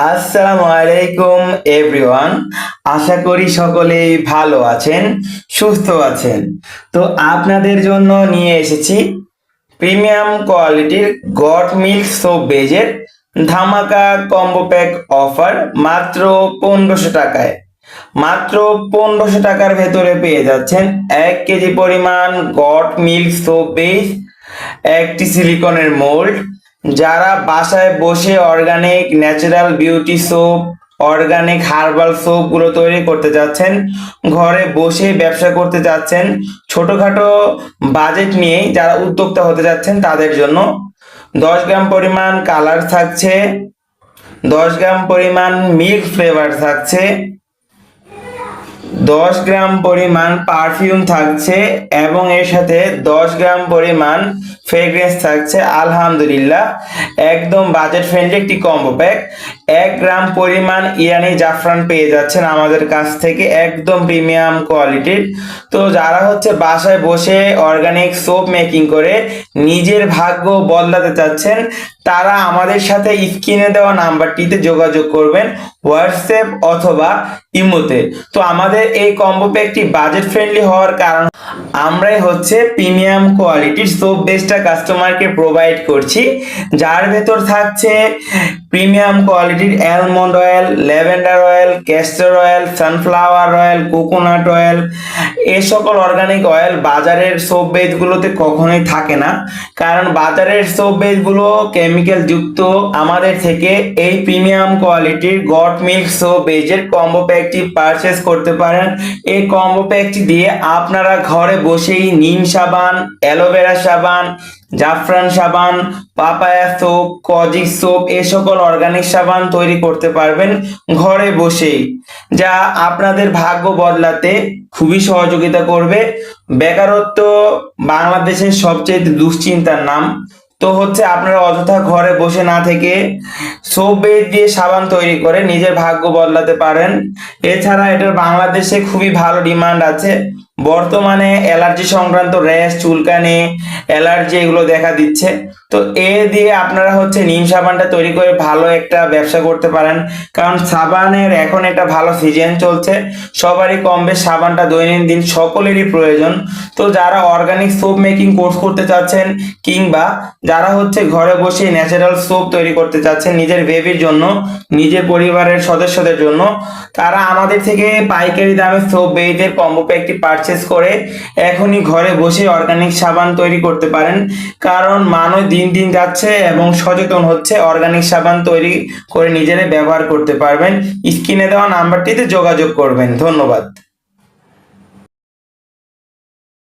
আসসালামু আলাইকুম এভরিওয়ান। আশা করি সকলেই ভালো আছেন, সুস্থ আছেন। তো আপনাদের জন্য নিয়ে এসেছি প্রিমিয়াম কোয়ালিটির গট মিল্ক সোপ বেজের ধামাকা কম্বো প্যাক অফার মাত্র 1500 টাকায়। মাত্র 1500 টাকার ভেতরে পেয়ে যাচ্ছেন 1 কেজি পরিমাণ গট মিল্ক সোপ বেজ, একটি সিলিকনের মোল্ড। যারা বাসায় বসে organic natural beauty soap, organic herbal soap গুলো তৈরি করতে যাচ্ছেন, ঘরে বসে ব্যবসা করতে যাচ্ছেন, ছোটখাটো বাজেট নিয়ে যারা উদ্যোক্তা হতে যাচ্ছেন তাদের জন্য 10 গ্রাম পরিমাণ কালার থাকছে, 10 গ্রাম পরিমাণ মিল্ক ফ্লেভার থাকছে, 10 গ্রাম পরিমাণ পারফিউম থাকছে এবং এর সাথে 10 গ্রাম পরিমাণ ফ্রেগ্রেন্স থাকছে। আলহামদুলিল্লাহ, একদম বাজেট ফ্রেন্ডলি একটি কম্বো প্যাক। 1 গ্রাম পরিমাণ ইরানি জাফরান পেয়ে যাচ্ছেন আমাদের কাছ থেকে, একদম প্রিমিয়াম কোয়ালিটির। তো যারা বাসায় বসে অর্গানিক সোপ মেকিং করে নিজের ভাগ্য বদলাতে চাচ্ছেন, তারা আমাদের সাথে স্ক্রিনে দেওয়া নাম্বারটিতে যোগাযোগ করবেন, হোয়াটসঅ্যাপ অথবা ইমোতে। তো আমাদের এই কম্বো প্যাকটি বাজেট ফ্রেন্ডলি হওয়ার কারণ আমরাই প্রিমিয়াম কোয়ালিটির সোপ বেসটা কাস্টমারকে প্রোভাইড করছি, যার ভেতর থাকছে প্রিমিয়াম কোয়ালিটির almond oil, lavender oil, castor oil, sunflower oil, coconut oil. এই সকল অর্গানিক অয়েল বাজারের সোপ বেসগুলোতে কখনোই থাকে না, কারণ বাজারের সোপ বেসগুলো কেমিক্যাল যুক্ত। আমাদের থেকে এই প্রিমিয়াম কোয়ালিটির গট মিল্ক সোপ বেজের কম্বো প্যাকটি পারচেস করতে পারেন। এই কম্বো প্যাকটি দিয়ে আপনারা ঘরে বসেই নিম সাবান, অ্যালোভেরা সাবান, জাফরান সাবান, পাপায়া সোপ, কজিক সোপ এ সকল অর্গানিক সাবান তৈরি করতে পারবেন ঘরে বসেই, যা আপনাদের ভাগ্য বদলাতে খুবই সহযোগিতা করবে। বেকারত্ব বাংলাদেশের সবচেয়ে দুশ্চিন্তার নাম। তো আপনারা অযথা ঘরে বসে না থেকে সোপ বেস দিয়ে সাবান তৈরি করে নিজের ভাগ্য বদলাতে পারেন। এছাড়া এটার বাংলাদেশে খুবই ভালো ডিমান্ড আছে। বর্তমানে অ্যালার্জি সংক্রান্ত র্যাশ, চুলকানি, অ্যালার্জি এগুলো দেখা দিচ্ছে। তো এ দিয়ে আপনারা নিম সাবানটা তৈরি করে ভালো একটা ব্যবসা করতে পারেন, কারণ সাবানের এখন একটা ভালো সিজন চলছে। সবারই কম বেশ সাবানটা দৈনন্দিন সকলেরই প্রয়োজন। তো যারা অর্গানিক সোপ মেকিং কোর্স করতে চাচ্ছেন, কিংবা যারা ঘরে বসে ন্যাচারাল সোপ তৈরি করতে চাচ্ছেন নিজের বেবির জন্য, নিজের পরিবারের সদস্যদের জন্য, তারা আমাদের থেকে পাইকারি দামে সোপ বেজের কম্বো প্যাকটি পারচেস করে এখনই ঘরে বসে অর্গানিক সাবান তৈরি করতে পারেন। কারণ মানুষ দিন দিন যাচ্ছে এবং সচেতন হচ্ছে, অর্গানিক সাবান তৈরি করে নিজেরা ব্যবহার করতে পারবেন। স্ক্রিনে দেওয়া নাম্বারটিতে যোগাযোগ করবেন। ধন্যবাদ।